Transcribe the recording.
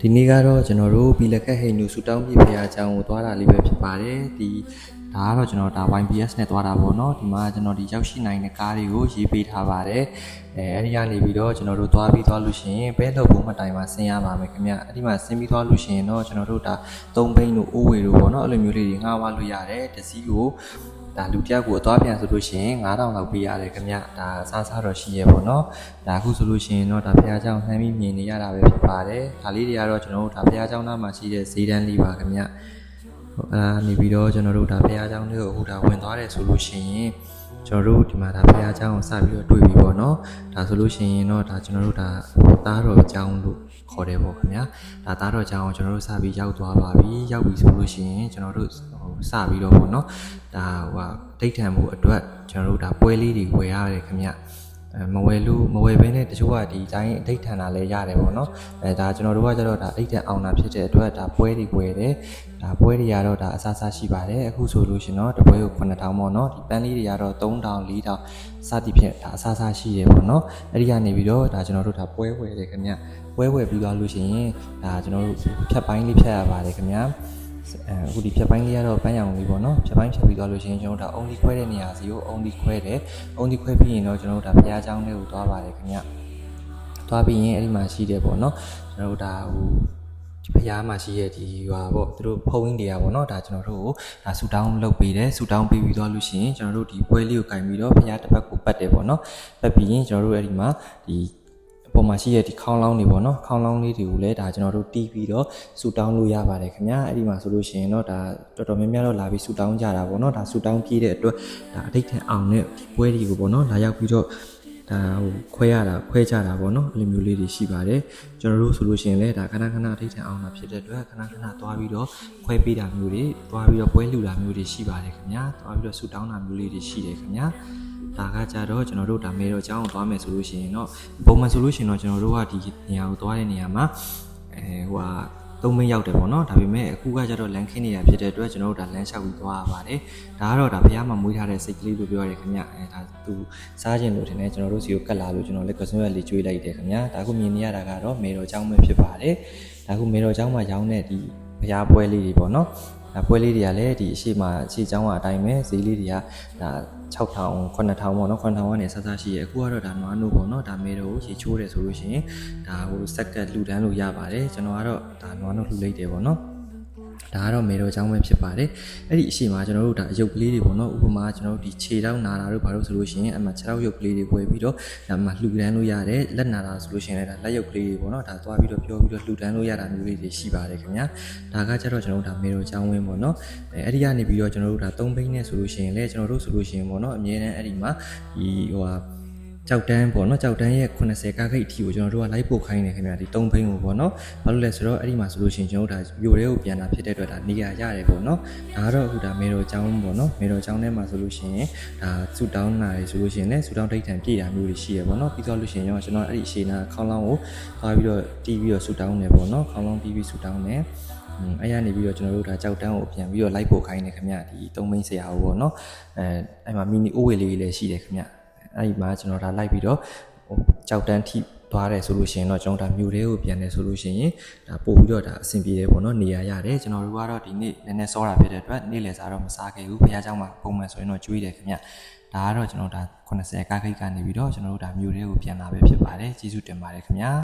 ဒီနေ့ကတော့ကျွန်တော်တို့ဘီလကက်ဟိန်နူဆူတောင်းပြဖရာအကြောင်းကိုသွားတာလေးပဲဖြစ်ပါတယ်ဒီဒါကတော့ကျွန်တော်ဒါ YBS နဲ့သွားတာပေါ့နော်ဒီမှာကျွန်တော်ဒီရောက်ရှိနိုင်တဲ့ကားတွေကိုရေးပေးထားပါတယ်အဲဒီကနေပြီးတော့ကျွန်တော်တို့သွားလို့ရှိရင်ဘဲလောက်ဘုံမတိုင်မှာဆင်းရပါမယ်ခင်ဗျအဲ့ဒီမှာဆင်းပြီးသွားလို့ရှိရင်တော့ကျွန်တော်တို့ဒါ3ဘိန်းတို့အိုးဝေတို့ပေါ့နော်အဲ့လိုမျိုးလေးတွေငှားဝလို့ရတယ်တစည်းကိုဒါလူတယောက်ကိုအသွားပြန်ဆိုလို့ရှိရင်9000လောက်ပေးရတယ်ခင်ဗျဒါစားတော့ရှိရပေါ့နော်ဒါအခုဆိုလို့ရှိရင်တော့ဒါဖရားเจ้าနှမ်းပြီးမြင်နေရတာပဲဖြစ်ပါတယ်ဒါလေးတွေကတော့ကျွန်တော်တို့ဒါဖရားเจ้าနားမှာရှိတဲ့ဈေးတန်းလေးပါခင်ဗျနေပြီးတော့ကျွန်တော်တို့ဒါဖရားเจ้าတွေကိုအခုဒါဝင်သွားတယ်ဆိုလို့ရှိရင်ကျွန်တော်တို့ဒီမှာဒါဖရားเจ้าကိုစပြီးတော့တွေ့ပြီပေါ့နော်ဒါဆိုလို့ရှိရင်တော့ဒါကျွန်တော်တို့ဒါသားတော်เจ้าလို့ခေါ်တယ်ပေါ့ခင်ဗျာဒါသားတော်เจ้าကိုကျွန်တော်တို့စပြီးရောက်သွားပါပြီရောက်ပြီဆိုလို့ရှိရင်ကျွန်တော်တို့စပြီးတော့ပေါ့နော်ဒါဒိတ်ထံမှုအတွက်ကျွန်တော်တို့ဒါပွဲလေးတွေဝယ်ရတယ်ခင်ဗျမဝယ်ဘဲနဲ့တချို့ကဒီတိုင်းဒိတ်ထံတာလည်းရတယ်ပေါ့နော်ဒါကျွန်တော်တို့ကကျတော့ဒါဒိတ်ထံအောင်တာဖြစ်တဲ့အတွက်ဒါပွဲတွေဝယ်တယ်ဒါပွဲတွေကတော့ဒါအစားစားရှိပါတယ်အခုဆိုလို့ရှင်တော့တပွဲကို9000ပေါ့နော်ဒီပန်းလေးတွေကတော့3000 4000စသည်ဖြင့်ဒါအစားစားရှိတယ်ပေါ့နော်အဲ့ဒီကနေပြီးတော့ဒါကျွန်တော်တို့ဒါပွဲဝယ်တယ်ခင်ဗျပွဲဝယ်ပြီးသွားလို့ရှိရင်ဒါကျွန်တော်တို့ဖြတ်ပိုင်းလေးဖြတ်ရပါတယ်ခင်ဗျအခုဒီဖြတ်ပိုင်းလေးကတော့ပန်းရောင်လေးပေါ့နော်ဖြတ်ပိုင်းဖြတ်ပြီးသွားလို့ရှိရင်ကျွန်တော်တို့ဒါအုံးဒီခွဲတဲ့နေရာစီကိုအုံးဒီခွဲတယ်အုံးဒီခွဲပြီးရင်တော့ကျွန်တော်တို့ဒါဘုရားကျောင်းလေးကိုသွားပါတယ်ခင်ဗျသွားပြီးရင်အဲ့ဒီမှာရှိတယ်ပေါ့နော်ကျွန်တော်တို့ဒါဘုရားမှာရှိရဲ့ဒီပေါ့သူတို့ဖုံးရင်းတွေကပေါ့နော်ဒါကျွန်တော်တို့ကိုဒါဆူတောင်းလုပ်ပေးတယ်ဆူတောင်းပေးပြီးသွားလို့ရှိရင်ကျွန်တော်တို့ဒီပွဲလေးကိုကင်ပြီးတော့ဘုရားတစ်ဖက်ကိုပတ်တယ်ပေါ့နော်ပတ်ပြီးရင်ကျွန်တော်တို့အဲ့ဒီမှာဒီပေါ်မှာရှိတဲ့ဒီခေါင်းလောင်းတွေပေါ့နော်ခေါင်းလောင်းလေးတွေကိုလည်းဒါကျွန်တော်တို့တီးပြီးတော့ဆူတောင်းလို့ရပါတယ်ခင်ဗျာအဲ့ဒီမှာဆိုလို့ရှိရင်တော့ဒါတော်တော်များများတော့လာပြီးဆူတောင်းကြတာပေါ့နော်ဒါဆူတောင်းပြေးတဲ့အတွက်ဒါအဋိဌံအောင်တဲ့ပွဲတွေကိုပေါ့နော်လာရောက်ပြီးတော့ဒါခွဲကြတာပေါ့နော်အဲ့လိုမျိုးလေးတွေရှိပါတယ်ကျွန်တော်တို့ဆိုလို့ရှိရင်လည်းဒါခဏခဏအဋိဌံအောင်တာဖြစ်တဲ့အတွက်ခဏသွားပြီးတော့ခွဲပေးတာမျိုးတွေသွားပြီးတော့ပွဲလူတာမျိုးတွေရှိပါတယ်ခင်ဗျာသွားပြီးတော့ဆူတောင်းတာမျိုးလေးတွေရှိတယ်ခင်ဗျာဒါကကြတော့ကျွန်တော်တို့ဒါမေတော်ကျောင်းကိုသွားမယ်ဆိုလို့ရှိရင်တော့ပုံမှန်ဆိုလို့ရှိရင်တော့ကျွန်တော်တို့ကဒီနေရာကိုသွားတဲ့နေရာမှာ3မိနစ်ရောက်တယ်ပေါ့နော်ဒါပေမဲ့အခုကကြတော့လမ်းခင်းနေတာဖြစ်တဲ့အတွက်ကျွန်တော်တို့ဒါလမ်းလျှောက်ပြီးသွားရပါတယ်ဒါကတော့ဒါဘုရားမှာမွေးထားတဲ့စိတ်ကလေးလို့ပြောရတယ်ခင်ဗျဒါသူစားခြင်းလို့ထင်တယ်ကျွန်တော်တို့စီကိုကတ်လာလို့ကျွန်တော်လည်းကစွန်းရလေးကျွေးလိုက်တယ်ခင်ဗျဒါအခုမြင်နေရတာကတော့မေတော်ကျောင်းပဲဖြစ်ပါတယ်ဒါအခုမေတော်ကျောင်းမှာရောင်းတဲ့ဒီဘုရားပွဲလေးတွေပေါ့နော်ဒါပွဲလေးတွေကလည်းဒီအရှိကျောင်းကအတိုင်းပဲဈေးလေးတွေကဒါ6000 9000ပေါ့နော်9000ကနေဆဆရှိရအခုကတော့ဒါနွားနို့ပေါ့နော်ဒါမေတော်ကိုရေချိုးတယ်ဆိုလို့ရှိရင်ဒါစက်ကတ်လှူဒန်းလို့ရပါတယ်ကျွန်တော်ကတော့ဒါနွားနို့လှူလိုက်တယ်ပေါ့နော်ဒါကတော့မေတော်ကျောင်းပဲဖြစ်ပါတယ်အဲ့ဒီအရှိမှာကျွန်တော်တို့ဒါအယုတ်ကလေးတွေပေါ့နော်ဥပမာကျွန်တော်တို့ဒီခြေထောက်နာတာတို့ဘာလို့ဆိုလို့ရှိရင်အမှခြေထောက်ယုတ်ကလေးတွေဝယ်ပြီးတော့ဒါမှလှူဒန်းလို့ရတယ်လက်နာတာဆိုလို့ရှိရင်လည်းဒါလက်ယုတ်ကလေးတွေပေါ့နော်ဒါသွားပြီးတော့ပြောပြီးတော့လှူဒန်းလို့ရတာမျိုးလေးတွေရှိပါတယ်ခင်ဗျာဒါကကျတော့ကျွန်တော်တို့ဒါမေတော်ကျောင်းဝင်းပေါ့နော်အဲ့ဒီကနေပြီးတော့ကျွန်တော်တို့ဒါ3ဘိန်းနဲ့ဆိုလို့ရှိရင်လည်းကျွန်တော်တို့ဆိုလို့ရှိရင်ပေါ့နော်အမြဲတမ်းအဲ့ဒီမှာဒီကြောက်တန်းပေါ့နော်ကြောက်တန်းရဲ့80ကားဂိတ်အထိကိုကျွန်တော်တို့ကလိုက်ပို့ခိုင်းနေခင်ဗျာဒီ3ဘိန်းကိုပေါ့နော်ဘာလို့လဲဆိုတော့အဲ့ဒီမှာဆိုလို့ရှိရင်ကျွန်တော်တို့ဒါယိုတွေကိုပြန်လာဖြစ်တဲ့အတွက်ဒါနေရာရတယ်ပေါ့နော်ဒါကတော့အခုဒါမေတော်ကျောင်းပေါ့နော်မေတော်ကျောင်းထဲမှာဆိုလို့ရှိရင်ဒါဆူတောင်းနာတွေဆိုလို့ရှိရင်လည်းဆူတောင်းဒိတ်ထံပြည့်တာမျိုးတွေရှိရပေါ့နော်ပြီးတော့လို့ရှိရင်ကျွန်တော်အဲ့ဒီအရှိနာခေါင်းလောင်းကိုသွားပြီးတော့တီးပြီးတော့ဆူတောင်းနေပေါ့နော်ခေါင်းလောင်းတီးပြီးဆူတောင်းနေအဲ့ရနေပြီးတော့ကျွန်တော်တို့ဒါကြောက်တန်းကိုပြန်ပြီးတော့လိုက်ပို့ခိုင်းနေခင်ဗျာဒီ3ဘိန်းဆရာကိုပေါ့နော်အဲ့မှာမီနီအိုးဝေလေးလည်းရှိတယ်ခင်ဗျာအဲ့ဒီမှာကျွန်တော်ဒါလိုက်ပြီးတော့ကြောက်တန်းထိသွားတယ်ဆိုလို့ရှိရင်တော့ကျွန်တော်ဒါမြို့သေးကိုပြန်တယ်ဆိုလို့ရှိရင်ဒါပို့ပြီးတော့ဒါအဆင်ပြေတယ်ပေါ့နော်နေရာရတယ်ကျွန်တော်တို့ကတော့ဒီနေ့နည်းနည်းစောတာဖြစ်တဲ့အတွက်နေ့လယ်စားတော့မစားခဲ့ဘူးဘုရားကျောင်းမှာပုံမှန်ဆိုရင်တော့ကျွေးတယ်ခင်ဗျဒါကတော့ကျွန်တော်ဒါ80ကားခိတ်ကနေပြီးတော့ကျွန်တော်တို့ဒါမြို့သေးကိုပြန်လာပဲဖြစ်ပါတယ်ကျေးဇူးတင်ပါတယ်ခင်ဗျာ